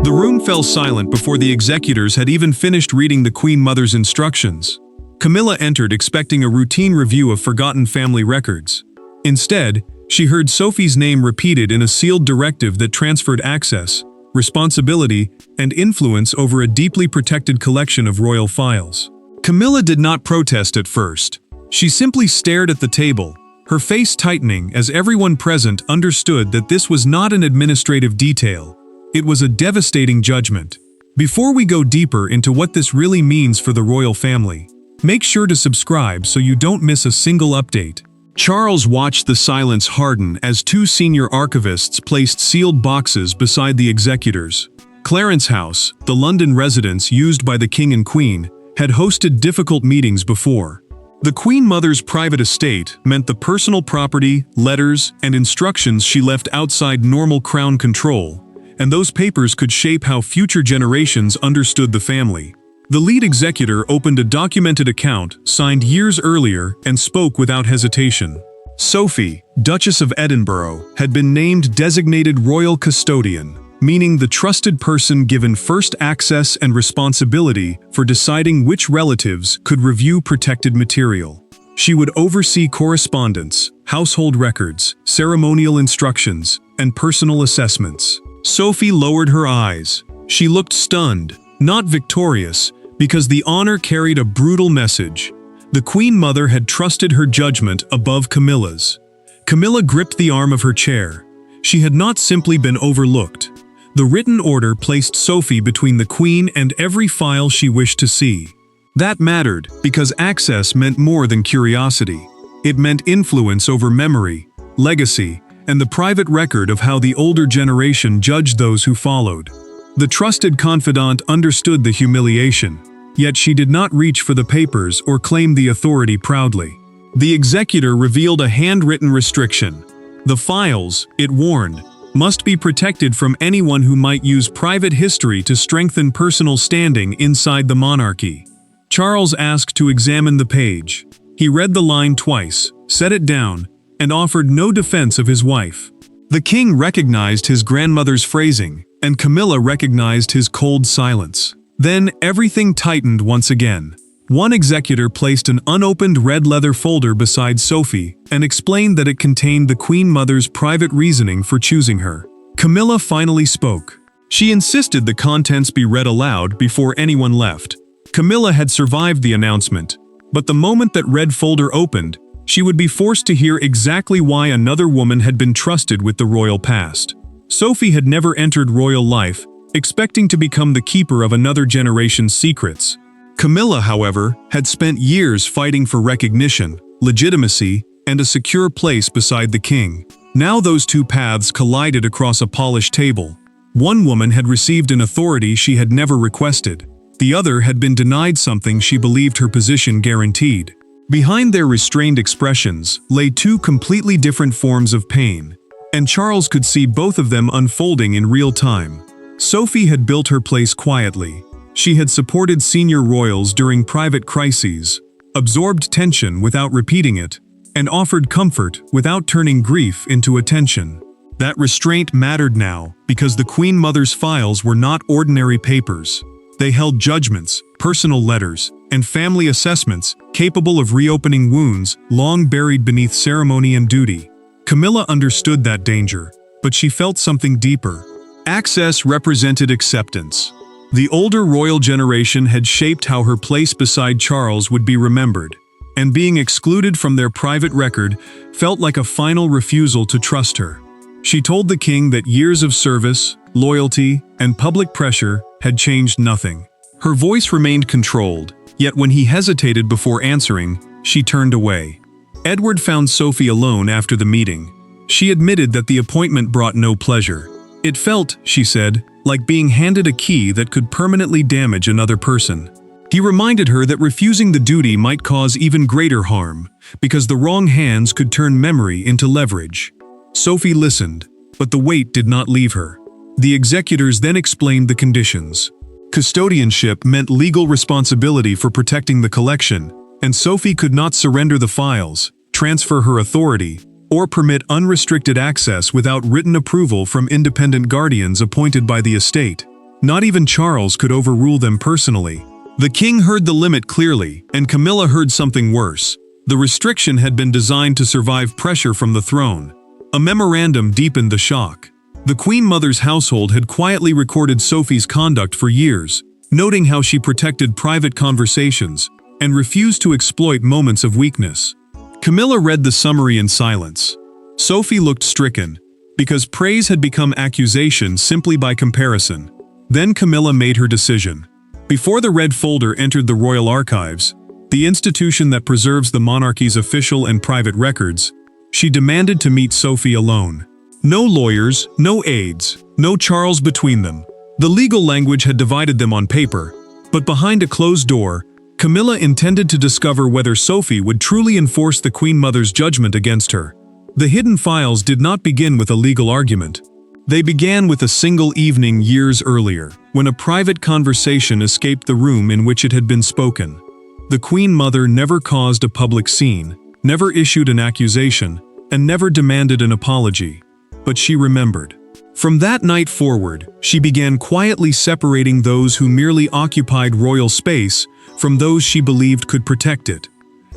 The room fell silent before the executors had even finished reading the Queen Mother's instructions. Camilla entered expecting a routine review of forgotten family records. Instead, she heard Sophie's name repeated in a sealed directive that transferred access, responsibility, and influence over a deeply protected collection of royal files. Camilla did not protest at first. She simply stared at the table, her face tightening as everyone present understood that this was not an administrative detail. It was a devastating judgment. Before we go deeper into what this really means for the royal family, make sure to subscribe so you don't miss a single update. Charles watched the silence harden as two senior archivists placed sealed boxes beside the executors. Clarence House, the London residence used by the King and Queen, had hosted difficult meetings before. The Queen Mother's private estate meant the personal property, letters, and instructions she left outside normal crown control, and those papers could shape how future generations understood the family. The lead executor opened a documented account signed years earlier and spoke without hesitation. Sophie, Duchess of Edinburgh, had been named designated royal custodian, meaning the trusted person given first access and responsibility for deciding which relatives could review protected material. She would oversee correspondence, household records, ceremonial instructions, and personal assessments. Sophie lowered her eyes. She looked stunned, not victorious, because the honor carried a brutal message. The Queen Mother had trusted her judgment above Camilla's. Camilla gripped the arm of her chair. She had not simply been overlooked. The written order placed Sophie between the Queen and every file she wished to see. That mattered because access meant more than curiosity. It meant influence over memory, legacy, and the private record of how the older generation judged those who followed. The trusted confidant understood the humiliation, yet she did not reach for the papers or claim the authority proudly. The executor revealed a handwritten restriction. The files, it warned, must be protected from anyone who might use private history to strengthen personal standing inside the monarchy. Charles asked to examine the page. He read the line twice, set it down, and offered no defense of his wife. The king recognized his grandmother's phrasing, and Camilla recognized his cold silence. Then everything tightened once again. One executor placed an unopened red leather folder beside Sophie and explained that it contained the Queen Mother's private reasoning for choosing her. Camilla finally spoke. She insisted the contents be read aloud before anyone left. Camilla had survived the announcement, but the moment that red folder opened, she would be forced to hear exactly why another woman had been trusted with the royal past. Sophie had never entered royal life, expecting to become the keeper of another generation's secrets. Camilla, however, had spent years fighting for recognition, legitimacy, and a secure place beside the king. Now those two paths collided across a polished table. One woman had received an authority she had never requested. The other had been denied something she believed her position guaranteed. Behind their restrained expressions lay two completely different forms of pain, and Charles could see both of them unfolding in real time. Sophie had built her place quietly. She had supported senior royals during private crises, absorbed tension without repeating it, and offered comfort without turning grief into attention. That restraint mattered now because the Queen Mother's files were not ordinary papers. They held judgments, personal letters, and family assessments capable of reopening wounds long buried beneath ceremony and duty. Camilla understood that danger, but she felt something deeper. Access represented acceptance. The older royal generation had shaped how her place beside Charles would be remembered, and being excluded from their private record felt like a final refusal to trust her. She told the king that years of service, loyalty, and public pressure had changed nothing. Her voice remained controlled, yet when he hesitated before answering, she turned away. Edward found Sophie alone after the meeting. She admitted that the appointment brought no pleasure. It felt, she said, like being handed a key that could permanently damage another person. He reminded her that refusing the duty might cause even greater harm, because the wrong hands could turn memory into leverage. Sophie listened, but the weight did not leave her. The executors then explained the conditions. Custodianship meant legal responsibility for protecting the collection, and Sophie could not surrender the files, transfer her authority, or permit unrestricted access without written approval from independent guardians appointed by the estate. Not even Charles could overrule them personally. The king heard the limit clearly, and Camilla heard something worse. The restriction had been designed to survive pressure from the throne. A memorandum deepened the shock. The Queen Mother's household had quietly recorded Sophie's conduct for years, noting how she protected private conversations and refused to exploit moments of weakness. Camilla read the summary in silence. Sophie looked stricken, because praise had become accusation simply by comparison. Then Camilla made her decision. Before the red folder entered the royal archives, the institution that preserves the monarchy's official and private records, she demanded to meet Sophie alone. No lawyers, no aides, no Charles between them. The legal language had divided them on paper, but behind a closed door, Camilla intended to discover whether Sophie would truly enforce the Queen Mother's judgment against her. The hidden files did not begin with a legal argument. They began with a single evening years earlier, when a private conversation escaped the room in which it had been spoken. The Queen Mother never caused a public scene, never issued an accusation, and never demanded an apology. But she remembered. From that night forward, she began quietly separating those who merely occupied royal space from those she believed could protect it.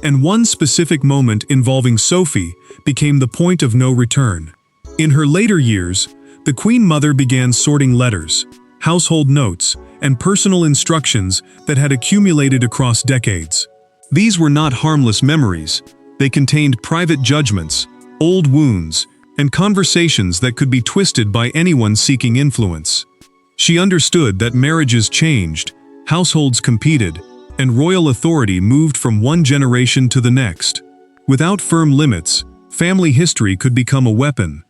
And one specific moment involving Sophie became the point of no return. In her later years, the Queen Mother began sorting letters, household notes, and personal instructions that had accumulated across decades. These were not harmless memories. They contained private judgments, old wounds, and conversations that could be twisted by anyone seeking influence. She understood that marriages changed, households competed, and royal authority moved from one generation to the next. Without firm limits, family history could become a weapon.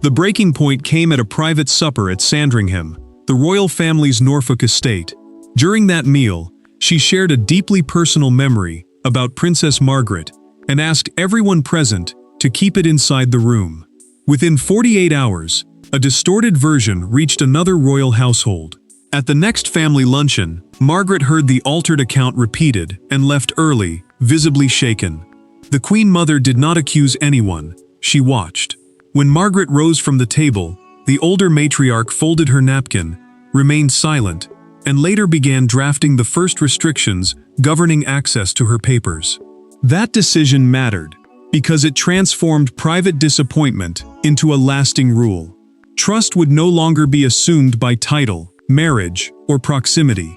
The breaking point came at a private supper at Sandringham, the royal family's Norfolk estate. During that meal, she shared a deeply personal memory about Princess Margaret and asked everyone present to keep it inside the room. Within 48 hours, a distorted version reached another royal household. At the next family luncheon, Margaret heard the altered account repeated and left early, visibly shaken. The Queen Mother did not accuse anyone, she watched. When Margaret rose from the table, the older matriarch folded her napkin, remained silent, and later began drafting the first restrictions governing access to her papers. That decision mattered, because it transformed private disappointment into a lasting rule. Trust would no longer be assumed by title, marriage, or proximity.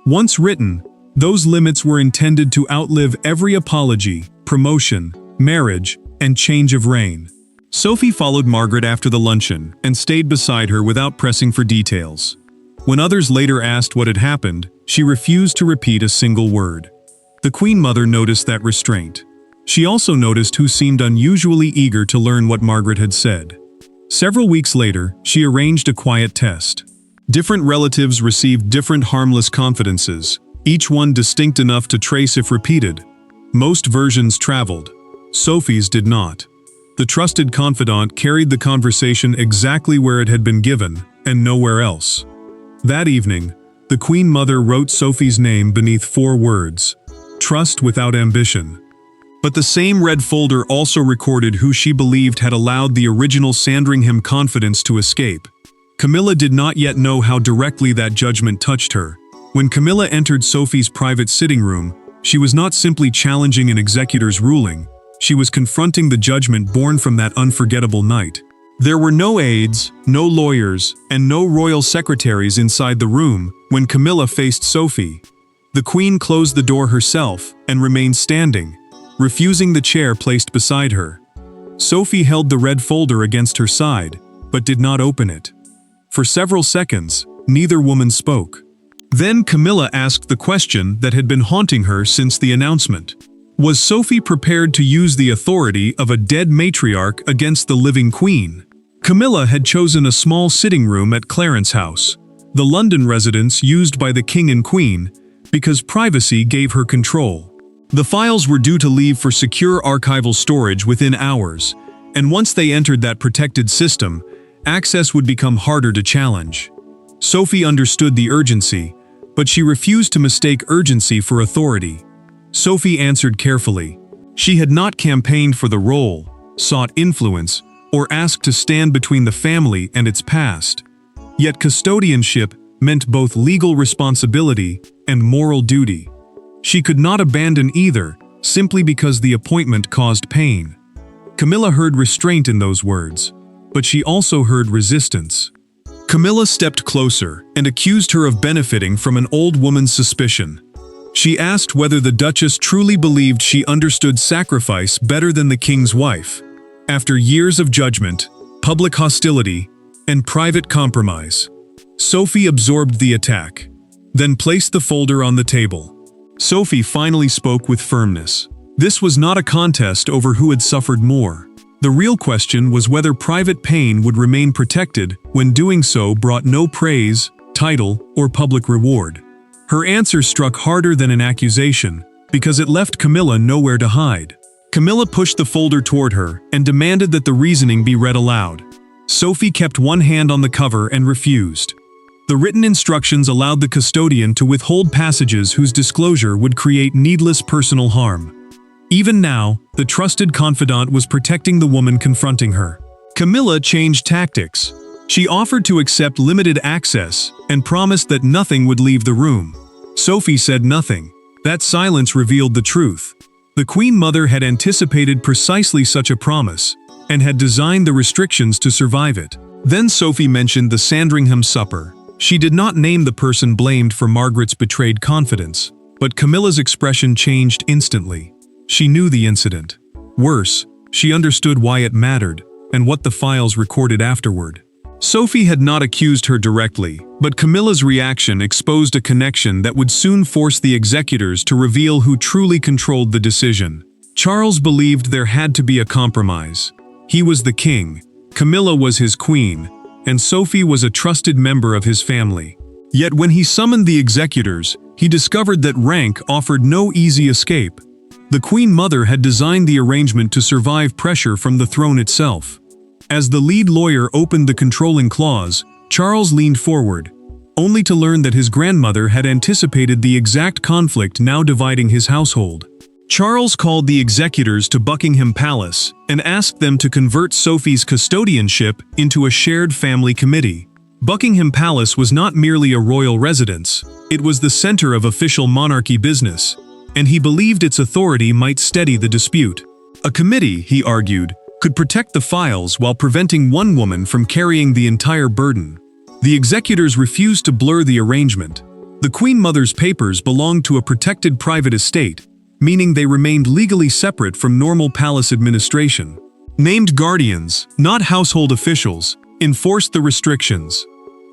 Once written, those limits were intended to outlive every apology, promotion, marriage, and change of reign. Sophie followed Margaret after the luncheon and stayed beside her without pressing for details. When others later asked what had happened, she refused to repeat a single word. The Queen Mother noticed that restraint. She also noticed who seemed unusually eager to learn what Margaret had said. Several weeks later, she arranged a quiet test. Different relatives received different harmless confidences, each one distinct enough to trace if repeated. Most versions traveled. Sophie's did not. The trusted confidant carried the conversation exactly where it had been given, and nowhere else. That evening, the Queen Mother wrote Sophie's name beneath 4 words: trust without ambition. But the same red folder also recorded who she believed had allowed the original Sandringham confidence to escape. Camilla did not yet know how directly that judgment touched her. When Camilla entered Sophie's private sitting room, she was not simply challenging an executor's ruling, she was confronting the judgment born from that unforgettable night. There were no aides, no lawyers, and no royal secretaries inside the room when Camilla faced Sophie. The Queen closed the door herself and remained standing, refusing the chair placed beside her. Sophie held the red folder against her side, but did not open it. For several seconds, neither woman spoke. Then Camilla asked the question that had been haunting her since the announcement. Was Sophie prepared to use the authority of a dead matriarch against the living queen? Camilla had chosen a small sitting room at Clarence House, the London residence used by the king and queen, because privacy gave her control. The files were due to leave for secure archival storage within hours, and once they entered that protected system, access would become harder to challenge. Sophie understood the urgency, but she refused to mistake urgency for authority. Sophie answered carefully. She had not campaigned for the role, sought influence, or asked to stand between the family and its past. Yet custodianship meant both legal responsibility and moral duty. She could not abandon either, simply because the appointment caused pain. Camilla heard restraint in those words, but she also heard resistance. Camilla stepped closer and accused her of benefiting from an old woman's suspicion. She asked whether the Duchess truly believed she understood sacrifice better than the king's wife. After years of judgment, public hostility, and private compromise, Sophie absorbed the attack, then placed the folder on the table. Sophie finally spoke with firmness. This was not a contest over who had suffered more. The real question was whether private pain would remain protected when doing so brought no praise, title, or public reward. Her answer struck harder than an accusation, because it left Camilla nowhere to hide. Camilla pushed the folder toward her and demanded that the reasoning be read aloud. Sophie kept one hand on the cover and refused. The written instructions allowed the custodian to withhold passages whose disclosure would create needless personal harm. Even now, the trusted confidant was protecting the woman confronting her. Camilla changed tactics. She offered to accept limited access and promised that nothing would leave the room. Sophie said nothing. That silence revealed the truth. The Queen Mother had anticipated precisely such a promise and had designed the restrictions to survive it. Then Sophie mentioned the Sandringham supper. She did not name the person blamed for Margaret's betrayed confidence, but Camilla's expression changed instantly. She knew the incident. Worse, she understood why it mattered and what the files recorded afterward. Sophie had not accused her directly, but Camilla's reaction exposed a connection that would soon force the executors to reveal who truly controlled the decision. Charles believed there had to be a compromise. He was the king, Camilla was his queen, and Sophie was a trusted member of his family. Yet when he summoned the executors, he discovered that rank offered no easy escape. The Queen Mother had designed the arrangement to survive pressure from the throne itself. As the lead lawyer opened the controlling clause, Charles leaned forward, only to learn that his grandmother had anticipated the exact conflict now dividing his household. Charles called the executors to Buckingham Palace and asked them to convert Sophie's custodianship into a shared family committee. Buckingham Palace was not merely a royal residence, it was the center of official monarchy business, and he believed its authority might steady the dispute. A committee, he argued, could protect the files while preventing one woman from carrying the entire burden. The executors refused to blur the arrangement. The Queen Mother's papers belonged to a protected private estate, meaning they remained legally separate from normal palace administration. Named guardians, not household officials, enforced the restrictions.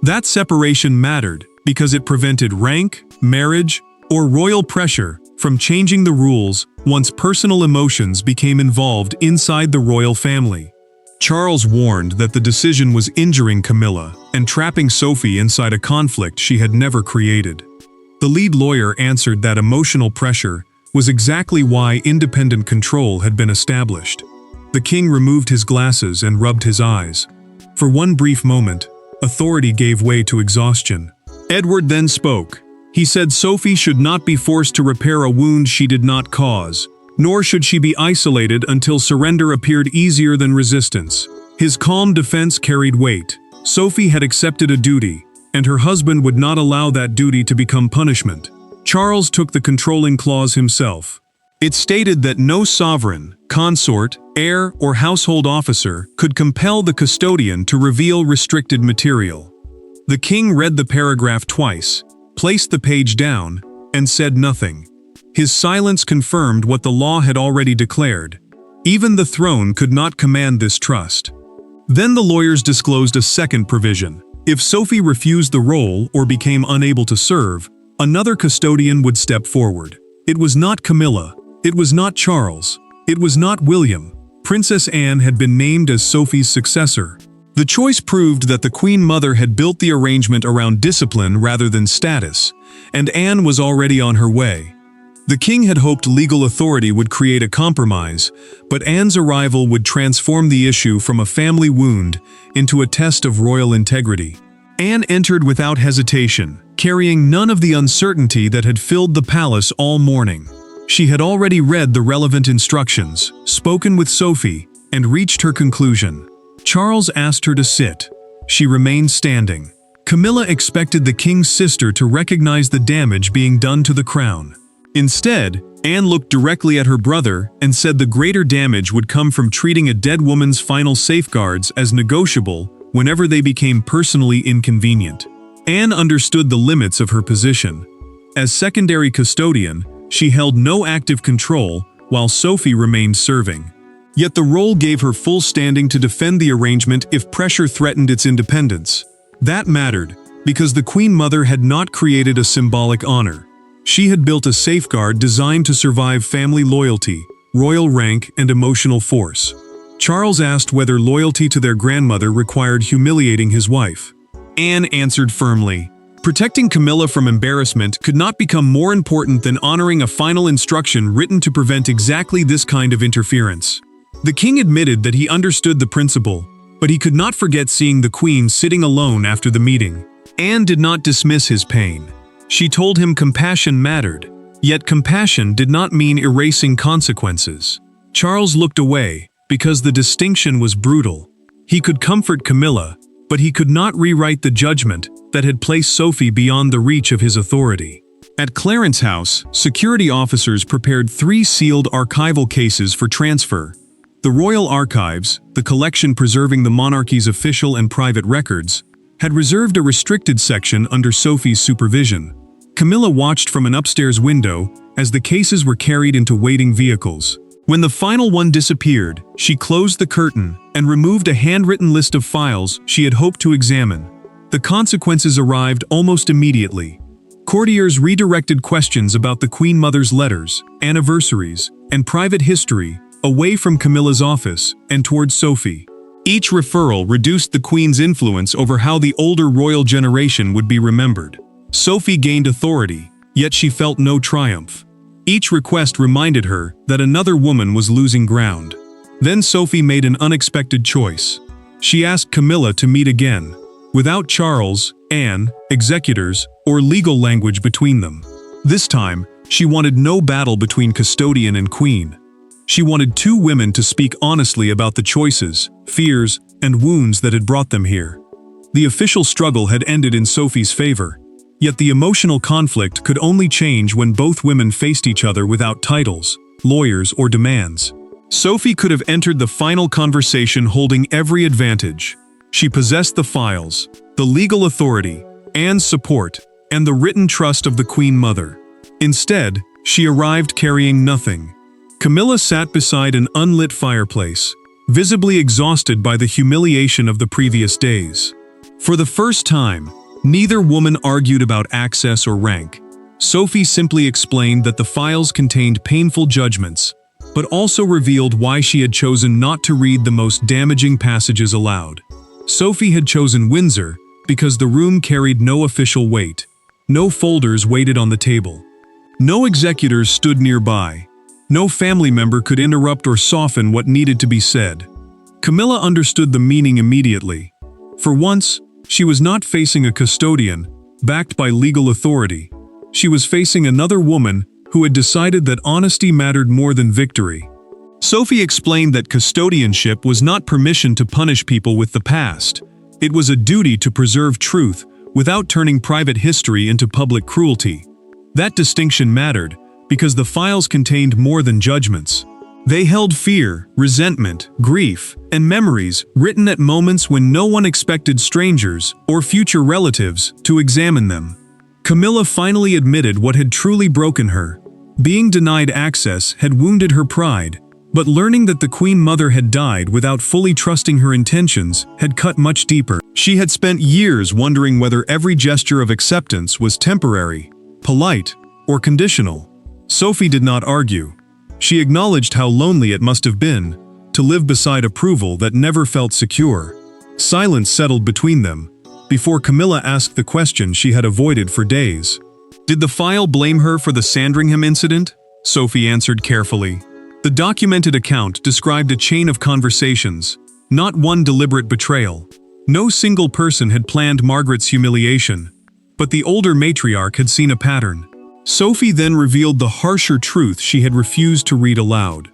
That separation mattered because it prevented rank, marriage, or royal pressure from changing the rules once personal emotions became involved inside the royal family. Charles warned that the decision was injuring Camilla and trapping Sophie inside a conflict she had never created. The lead lawyer answered that emotional pressure was exactly why independent control had been established. The king removed his glasses and rubbed his eyes. For one brief moment, authority gave way to exhaustion. Edward then spoke. He said Sophie should not be forced to repair a wound she did not cause, nor should she be isolated until surrender appeared easier than resistance. His calm defense carried weight. Sophie had accepted a duty, and her husband would not allow that duty to become punishment. Charles took the controlling clause himself. It stated that no sovereign, consort, heir, or household officer could compel the custodian to reveal restricted material. The king read the paragraph twice, placed the page down, and said nothing. His silence confirmed what the law had already declared. Even the throne could not command this trust. Then the lawyers disclosed a second provision. If Sophie refused the role or became unable to serve, another custodian would step forward. It was not Camilla. It was not Charles. It was not William. Princess Anne had been named as Sophie's successor. The choice proved that the Queen Mother had built the arrangement around discipline rather than status, and Anne was already on her way. The king had hoped legal authority would create a compromise, but Anne's arrival would transform the issue from a family wound into a test of royal integrity. Anne entered without hesitation, carrying none of the uncertainty that had filled the palace all morning. She had already read the relevant instructions, spoken with Sophie, and reached her conclusion. Charles asked her to sit. She remained standing. Camilla expected the king's sister to recognize the damage being done to the crown. Instead, Anne looked directly at her brother and said the greater damage would come from treating a dead woman's final safeguards as negotiable whenever they became personally inconvenient. Anne understood the limits of her position. As secondary custodian, she held no active control while Sophie remained serving. Yet the role gave her full standing to defend the arrangement if pressure threatened its independence. That mattered, because the Queen Mother had not created a symbolic honor. She had built a safeguard designed to survive family loyalty, royal rank, and emotional force. Charles asked whether loyalty to their grandmother required humiliating his wife. Anne answered firmly. Protecting Camilla from embarrassment could not become more important than honoring a final instruction written to prevent exactly this kind of interference. The king admitted that he understood the principle, but he could not forget seeing the queen sitting alone after the meeting. Anne did not dismiss his pain. She told him compassion mattered, yet compassion did not mean erasing consequences. Charles looked away, because the distinction was brutal. He could comfort Camilla, but he could not rewrite the judgment that had placed Sophie beyond the reach of his authority. At Clarence House, security officers prepared 3 sealed archival cases for transfer. The Royal Archives, the collection preserving the monarchy's official and private records, had reserved a restricted section under Sophie's supervision. Camilla watched from an upstairs window as the cases were carried into waiting vehicles. When the final one disappeared, she closed the curtain and removed a handwritten list of files she had hoped to examine. The consequences arrived almost immediately. Courtiers redirected questions about the Queen Mother's letters, anniversaries, and private history away from Camilla's office and towards Sophie. Each referral reduced the Queen's influence over how the older royal generation would be remembered. Sophie gained authority, yet she felt no triumph. Each request reminded her that another woman was losing ground. Then Sophie made an unexpected choice. She asked Camilla to meet again, without Charles, Anne, executors, or legal language between them. This time, she wanted no battle between custodian and queen. She wanted 2 women to speak honestly about the choices, fears, and wounds that had brought them here. The official struggle had ended in Sophie's favor, yet the emotional conflict could only change when both women faced each other without titles, lawyers, or demands. Sophie could have entered the final conversation holding every advantage. She possessed the files, the legal authority, Anne's support, and the written trust of the Queen Mother. Instead, she arrived carrying nothing. Camilla sat beside an unlit fireplace, visibly exhausted by the humiliation of the previous days. For the first time, neither woman argued about access or rank. Sophie simply explained that the files contained painful judgments, but also revealed why she had chosen not to read the most damaging passages aloud. Sophie had chosen Windsor because the room carried no official weight. No folders waited on the table. No executors stood nearby. No family member could interrupt or soften what needed to be said. Camilla understood the meaning immediately. For once, she was not facing a custodian, backed by legal authority. She was facing another woman who had decided that honesty mattered more than victory. Sophie explained that custodianship was not permission to punish people with the past. It was a duty to preserve truth without turning private history into public cruelty. That distinction mattered because the files contained more than judgments. They held fear, resentment, grief, and memories written at moments when no one expected strangers or future relatives to examine them. Camilla finally admitted what had truly broken her. Being denied access had wounded her pride, but learning that the Queen Mother had died without fully trusting her intentions had cut much deeper. She had spent years wondering whether every gesture of acceptance was temporary, polite, or conditional. Sophie did not argue. She acknowledged how lonely it must have been to live beside approval that never felt secure. Silence settled between them, before Camilla asked the question she had avoided for days. Did the file blame her for the Sandringham incident? Sophie answered carefully. The documented account described a chain of conversations, not one deliberate betrayal. No single person had planned Margaret's humiliation, but the older matriarch had seen a pattern. Sophie then revealed the harsher truth she had refused to read aloud.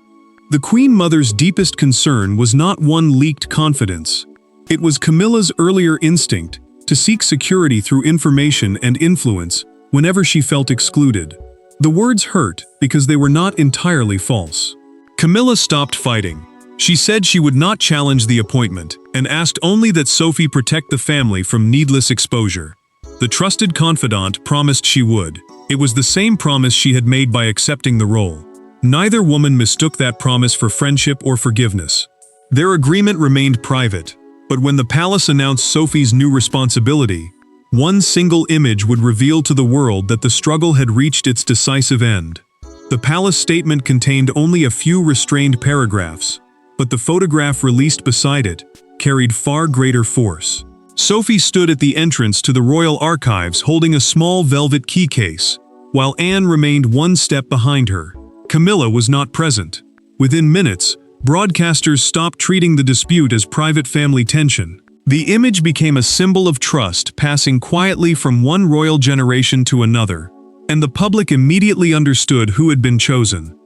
The Queen Mother's deepest concern was not one leaked confidence. It was Camilla's earlier instinct, to seek security through information and influence whenever she felt excluded. The words hurt because they were not entirely false. Camilla stopped fighting. She said she would not challenge the appointment and asked only that Sophie protect the family from needless exposure. The trusted confidant promised she would. It was the same promise she had made by accepting the role. Neither woman mistook that promise for friendship or forgiveness. Their agreement remained private, but when the palace announced Sophie's new responsibility, one single image would reveal to the world that the struggle had reached its decisive end. The palace statement contained only a few restrained paragraphs, but the photograph released beside it carried far greater force. Sophie stood at the entrance to the royal archives holding a small velvet key case, while Anne remained one step behind her. Camilla was not present. Within minutes, broadcasters stopped treating the dispute as private family tension. The image became a symbol of trust passing quietly from one royal generation to another, and the public immediately understood who had been chosen.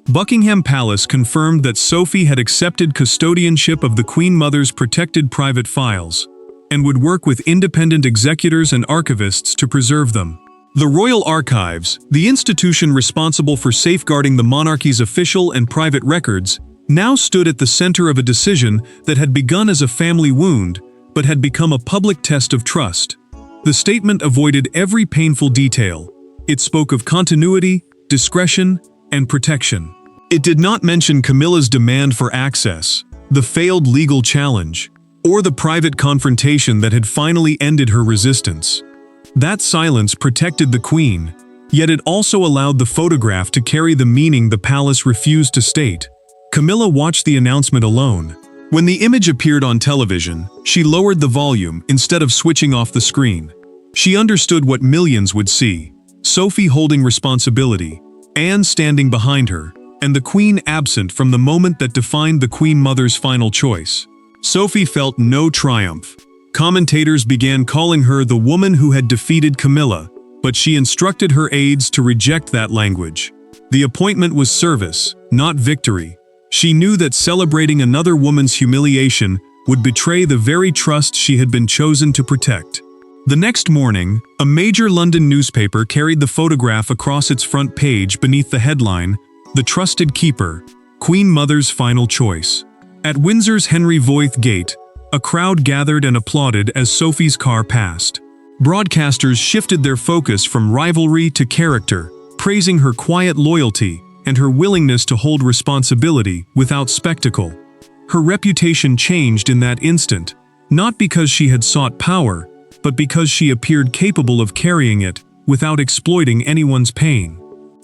Buckingham Palace confirmed that Sophie had accepted custodianship of the Queen Mother's protected private files, and would work with independent executors and archivists to preserve them. The Royal Archives, the institution responsible for safeguarding the monarchy's official and private records, now stood at the center of a decision that had begun as a family wound, but had become a public test of trust. The statement avoided every painful detail. It spoke of continuity, discretion, and protection. It did not mention Camilla's demand for access, the failed legal challenge, or the private confrontation that had finally ended her resistance. That silence protected the Queen, yet it also allowed the photograph to carry the meaning the palace refused to state. Camilla watched the announcement alone. When the image appeared on television, she lowered the volume instead of switching off the screen. She understood what millions would see: Sophie holding responsibility, Anne standing behind her, and the Queen absent from the moment that defined the Queen Mother's final choice. Sophie felt no triumph. Commentators began calling her the woman who had defeated Camilla, but she instructed her aides to reject that language. The appointment was service, not victory. She knew that celebrating another woman's humiliation would betray the very trust she had been chosen to protect. The next morning, a major London newspaper carried the photograph across its front page beneath the headline, "The Trusted Keeper, Queen Mother's Final Choice." At Windsor's Henry Voith Gate, a crowd gathered and applauded as Sophie's car passed. Broadcasters shifted their focus from rivalry to character, praising her quiet loyalty and her willingness to hold responsibility without spectacle. Her reputation changed in that instant, not because she had sought power, but because she appeared capable of carrying it without exploiting anyone's pain.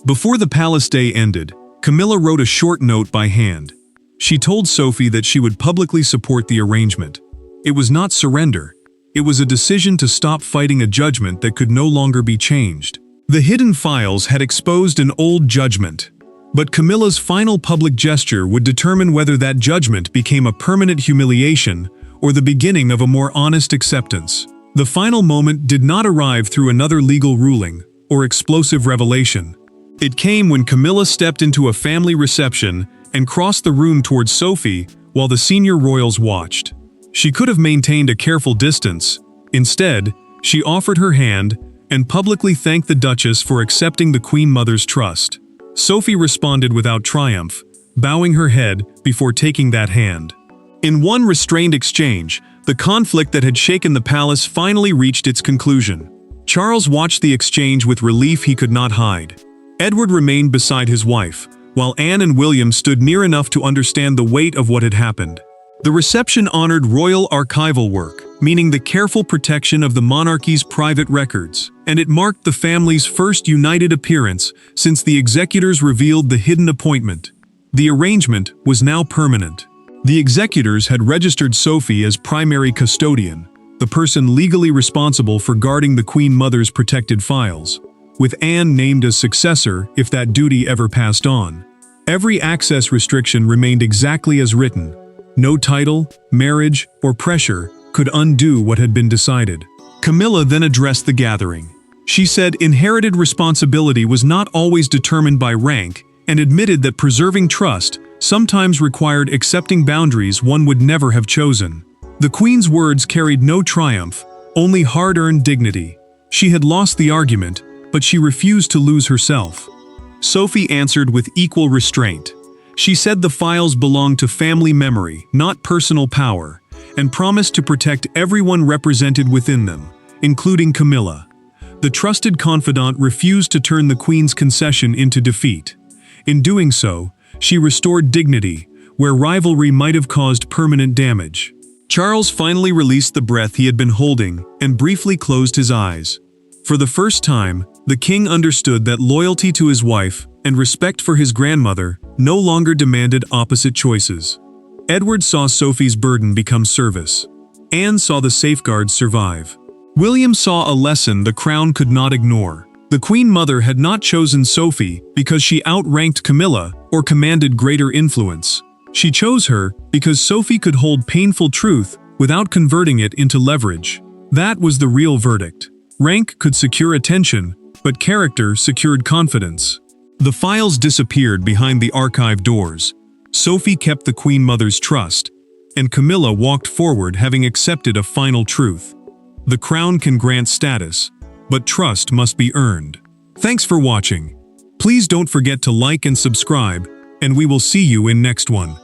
Before the palace day ended, Camilla wrote a short note by hand. She told Sophie that she would publicly support the arrangement. It was not surrender. It was a decision to stop fighting a judgment that could no longer be changed. The hidden files had exposed an old judgment, but Camilla's final public gesture would determine whether that judgment became a permanent humiliation or the beginning of a more honest acceptance. The final moment did not arrive through another legal ruling or explosive revelation. It came when Camilla stepped into a family reception and crossed the room towards Sophie while the senior royals watched. She could have maintained a careful distance. Instead, she offered her hand and publicly thanked the Duchess for accepting the Queen Mother's trust. Sophie responded without triumph, bowing her head before taking that hand. In one restrained exchange, the conflict that had shaken the palace finally reached its conclusion. Charles watched the exchange with relief he could not hide. Edward remained beside his wife, while Anne and William stood near enough to understand the weight of what had happened. The reception honored royal archival work, meaning the careful protection of the monarchy's private records, and it marked the family's first united appearance since the executors revealed the hidden appointment. The arrangement was now permanent. The executors had registered Sophie as primary custodian, the person legally responsible for guarding the Queen Mother's protected files, with Anne named as successor if that duty ever passed on. Every access restriction remained exactly as written. No title, marriage, or pressure could undo what had been decided. Camilla then addressed the gathering. She said inherited responsibility was not always determined by rank and admitted that preserving trust sometimes required accepting boundaries one would never have chosen. The Queen's words carried no triumph, only hard-earned dignity. She had lost the argument, but she refused to lose herself. Sophie answered with equal restraint. She said the files belonged to family memory, not personal power, and promised to protect everyone represented within them, including Camilla. The trusted confidant refused to turn the Queen's concession into defeat. In doing so, she restored dignity, where rivalry might have caused permanent damage. Charles finally released the breath he had been holding and briefly closed his eyes. For the first time, the king understood that loyalty to his wife and respect for his grandmother no longer demanded opposite choices. Edward saw Sophie's burden become service. Anne saw the safeguards survive. William saw a lesson the crown could not ignore. The Queen Mother had not chosen Sophie because she outranked Camilla or commanded greater influence. She chose her because Sophie could hold painful truth without converting it into leverage. That was the real verdict. Rank could secure attention, but character secured confidence. The files disappeared behind the archive doors. Sophie kept the Queen Mother's trust, and Camilla walked forward having accepted a final truth. The crown can grant status, but trust must be earned. Thanks for watching. Please don't forget to like and subscribe, and we will see you in next one.